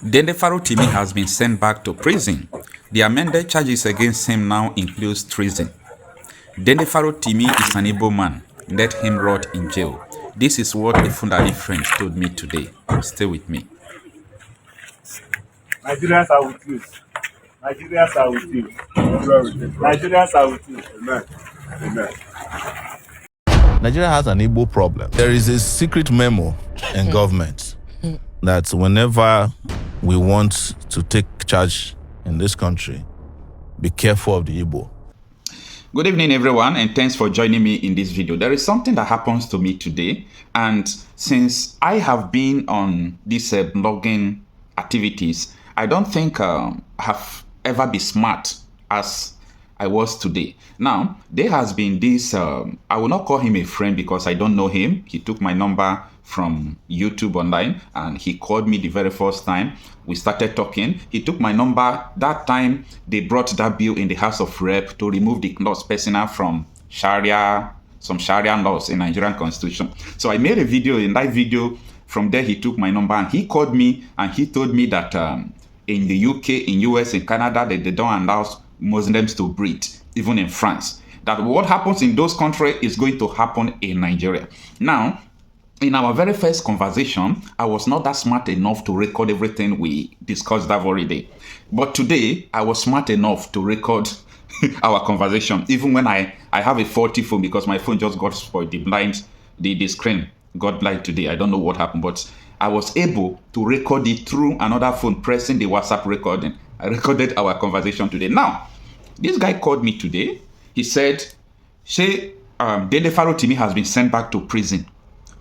Dele Farotimi has been sent back to prison. The amended charges against him now includes treason. Dele Farotimi is an Igbo man. Let him rot in jail. This is what a Fulani friend told me today. Stay with me. Nigerians are with you. Nigerians are with you. Nigerians are with you. Amen. Amen. Nigeria has an Igbo problem. There is a secret memo in government that whenever we want to take charge in this country, be careful of the Igbo. Good evening, everyone, and thanks for joining me in this video. There is something that happens to me today, and since I have been on these blogging activities, I don't think I have ever been smart as I was today. Now, there has been this, I will not call him a friend because I don't know him. He took my number from YouTube online and he called me the very first time. We started talking. He took my number. That time, they brought that bill in the House of Rep to remove the clause personal from Sharia, some Sharia laws in Nigerian constitution. So I made a video. In that video, from there, he took my number and he called me and he told me that in the UK, in US, in Canada, they don't allow Muslims to breed, even in France. That what happens in those countries is going to happen in Nigeria. Now, in our very first conversation, I was not that smart enough to record everything we discussed that very day. But today, I was smart enough to record our conversation, even when I have a faulty phone because my phone just got spoiled. The screen got blind today. I don't know what happened, but I was able to record it through another phone, pressing the WhatsApp recording. I recorded our conversation today. Now, this guy called me today. He said, Dele Farotimi has been sent back to prison.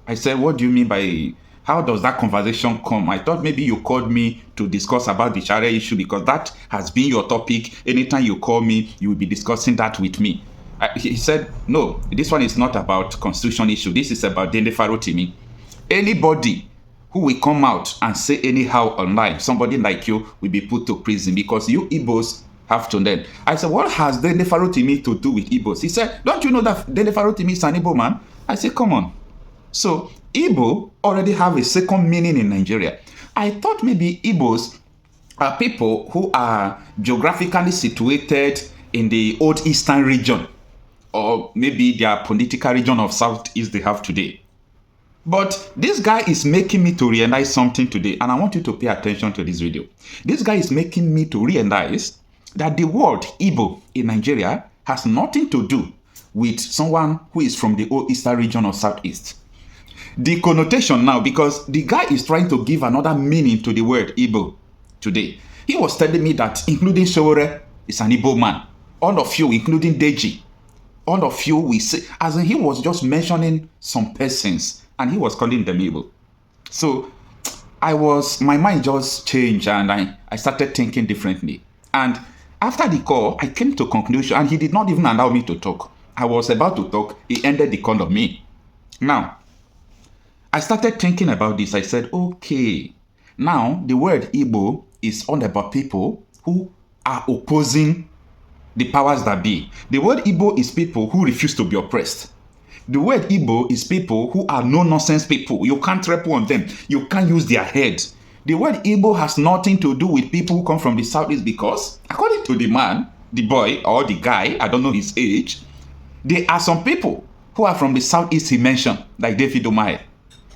I said, what do you mean by, how does that conversation come? I thought maybe you called me to discuss about the Sharia issue because that has been your topic. Anytime you call me, you will be discussing that with me. He said, no, this one is not about constitution issue. This is about Dele Farotimi. Anybody who will come out and say anyhow online, somebody like you will be put to prison because you Igbos have to learn. I said, what has Dele Farotimi to do with Igbos? He said, don't you know that Dele Farotimi is an Igbo man? I said, come on. So Igbo already have a second meaning in Nigeria. I thought maybe Igbos are people who are geographically situated in the old eastern region, or maybe their political region of southeast they have today. But this guy is making me to realize something today, and I want you to pay attention to this video. This guy is making me to realize that the word Igbo in Nigeria has nothing to do with someone who is from the old eastern region or southeast. The connotation now, because the guy is trying to give another meaning to the word Igbo today. He was telling me that including Sowore is an Igbo man. All of you, including Deji, all of you we say, as in he was just mentioning some persons and he was calling them Igbo. So my mind just changed and I started thinking differently. And after the call, I came to a conclusion and he did not even allow me to talk. I was about to talk. He ended the call on me. Now, I started thinking about this. I said, okay, now the word Igbo is all about people who are opposing the powers that be. The word Igbo is people who refuse to be oppressed. The word Igbo is people who are no-nonsense people. You can't report on them. You can't use their head. The word Igbo has nothing to do with people who come from the southeast because, according to the man, the boy or the guy, I don't know his age, there are some people who are from the southeast he mentioned, like David Umahi.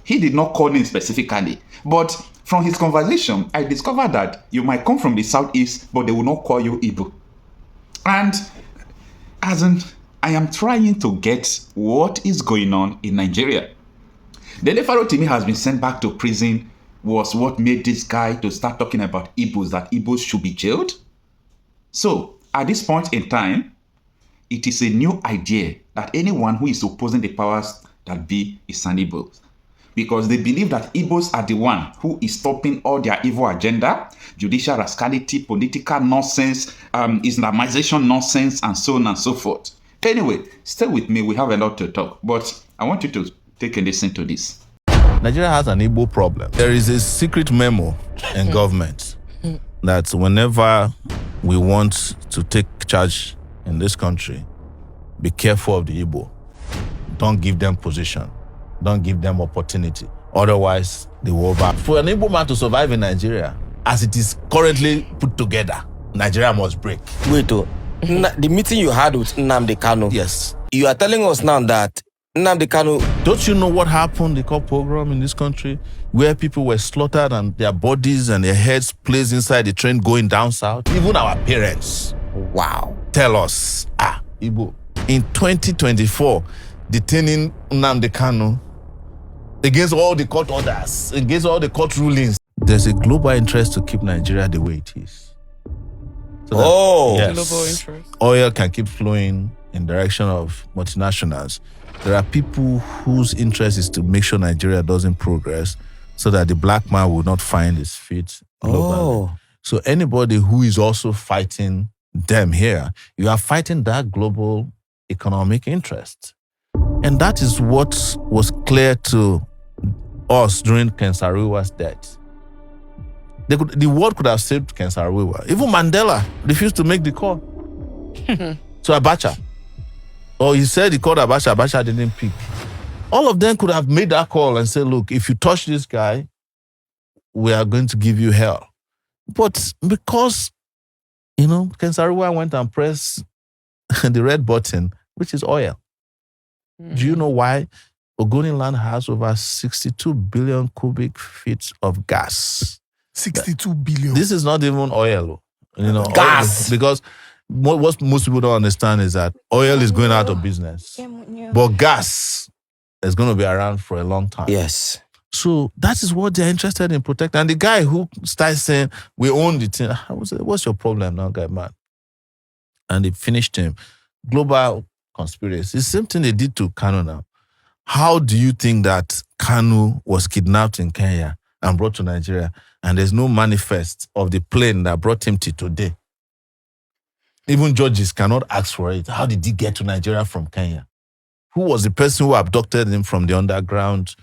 He did not call him specifically. But from his conversation, I discovered that you might come from the southeast, but they will not call you Igbo. And I am trying to get what is going on in Nigeria. Dele Farotimi has been sent back to prison was what made this guy to start talking about Igbos, that Igbos should be jailed. So at this point in time, it is a new idea that anyone who is opposing the powers that be is an Igbo. Because they believe that Igbos are the one who is stopping all their evil agenda, judicial rascality, political nonsense, Islamization nonsense, and so on and so forth. Anyway, stay with me. We have a lot to talk, but I want you to take a listen to this. Nigeria has an Igbo problem. There is a secret memo in government that whenever we want to take charge in this country, be careful of the Igbo. Don't give them position. Don't give them opportunity. Otherwise, they will back. For an Igbo man to survive in Nigeria, as it is currently put together, Nigeria must break. Wait, the meeting you had with Nnamdi Kanu. Yes. You are telling us now that Nnamdi Kanu. Don't you know what happened, the cop pogrom in this country, where people were slaughtered and their bodies and their heads placed inside the train going down south? Even our parents. Wow. Tell us, Igbo, in 2024, detaining Nnamdi Kanu against all the court orders, against all the court rulings. There's a global interest to keep Nigeria the way it is. So that, global interest. Oil can keep flowing in direction of multinationals. There are people whose interest is to make sure Nigeria doesn't progress so that the black man will not find his feet globally. So anybody who is also fighting them here, you are fighting that global economic interest. And that is what was clear to us during Ken Saro-Wiwa's death. The world could have saved Ken Saro-Wiwa. Even Mandela refused to make the call to Abacha. Or he said he called Abacha, Abacha didn't pick. All of them could have made that call and said, look, if you touch this guy, we are going to give you hell. But because, Ken Saro-Wiwa went and pressed the red button, which is oil. Do you know why Ogoni land has over 62 billion cubic feet of gas? 62 billion. This is not even oil, Gas. Oil, because what most people don't understand is that oil is going out of business, but gas is going to be around for a long time. Yes. So that is what they're interested in protecting. And the guy who starts saying, we own the thing, I was like, what's your problem now, guy, man? And they finished him. Global conspiracy. It's the same thing they did to Kanu now. How do you think that Kanu was kidnapped in Kenya and brought to Nigeria, and there's no manifest of the plane that brought him to today? Even judges cannot ask for it. How did he get to Nigeria from Kenya? Who was the person who abducted him from the underground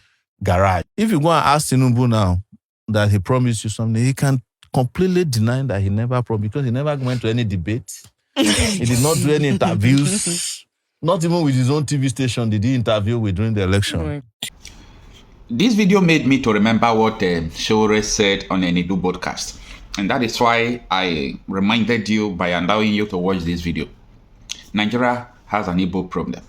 garage? If you go and ask Tinubu now that he promised you something, he can completely deny that he never promised, because he never went to any debate. He did not do any interviews. Not even with his own TV station did he interview with during the election. This video made me to remember what Sowore said on an Igbo podcast. And that is why I reminded you by allowing you to watch this video. Nigeria has an Igbo problem.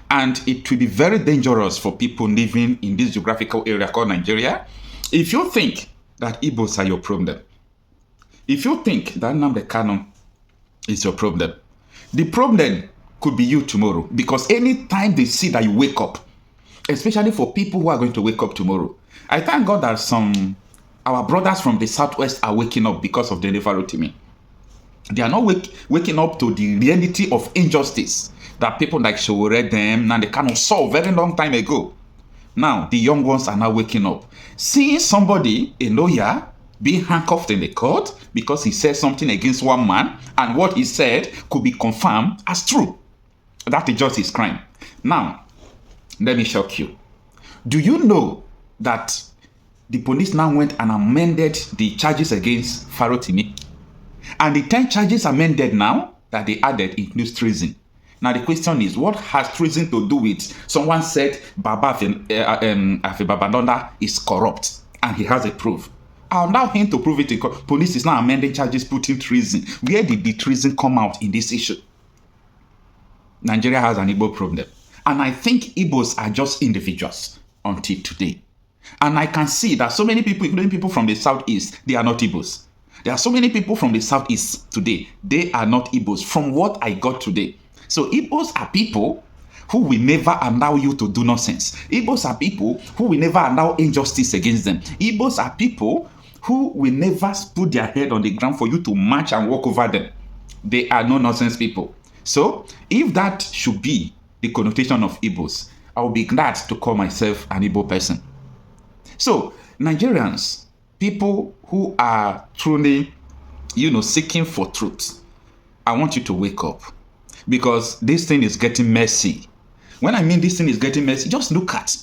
And it will be very dangerous for people living in this geographical area called Nigeria. If you think that Igbos are your problem, if you think that Nnamdi Kanu is your problem, the problem could be you tomorrow. Because anytime they see that you wake up, especially for people who are going to wake up tomorrow, I thank God that our brothers from the southwest are waking up because of Dele Farotimi. They are not waking up to the reality of injustice that people like Sowore, them, Nnamdi Kanu saw very long time ago. Now, the young ones are now waking up. Seeing somebody, a lawyer, being handcuffed in the court because he said something against one man, and what he said could be confirmed as true. That is just his crime. Now, let me shock you. Do you know that the police now went and amended the charges against Farotimi? And the 10 charges amended now that they added includes treason. Now the question is, what has treason to do with someone said Baba Babadonda is corrupt and he has a proof? I'll allow him to prove it. Police is now amending charges, putting treason. Where did the treason come out in this issue? Nigeria has an Igbo problem. And I think Igbos are just individuals until today. And I can see that so many people, including people from the southeast, they are not Igbos. There are so many people from the southeast today. They are not Igbos from what I got today. So Igbos are people who will never allow you to do nonsense. Igbos are people who will never allow injustice against them. Igbos are people who will never put their head on the ground for you to march and walk over them. They are no nonsense people. So if that should be the connotation of Igbos, I will be glad to call myself an Igbo person. So Nigerians, people who are truly, seeking for truth, I want you to wake up, because this thing is getting messy. When I mean this thing is getting messy, just look at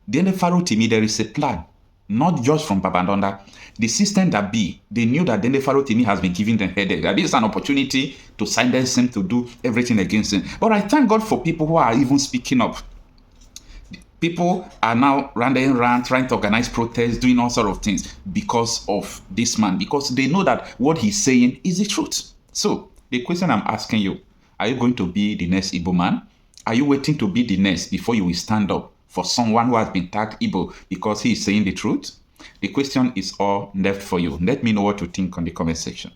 Dele Farotimi. There is a plan, not just from Babadonda. The system that they knew that Dele Farotimi has been giving them headache. That this is an opportunity to silence him, to do everything against him. But I thank God for people who are even speaking up. People are now running around trying to organize protests, doing all sorts of things because of this man, because they know that what he's saying is the truth. So the question I'm asking you, are you going to be the next Igbo man? Are you waiting to be the next before you will stand up for someone who has been tagged Igbo because he is saying the truth? The question is all left for you. Let me know what you think on the comment section.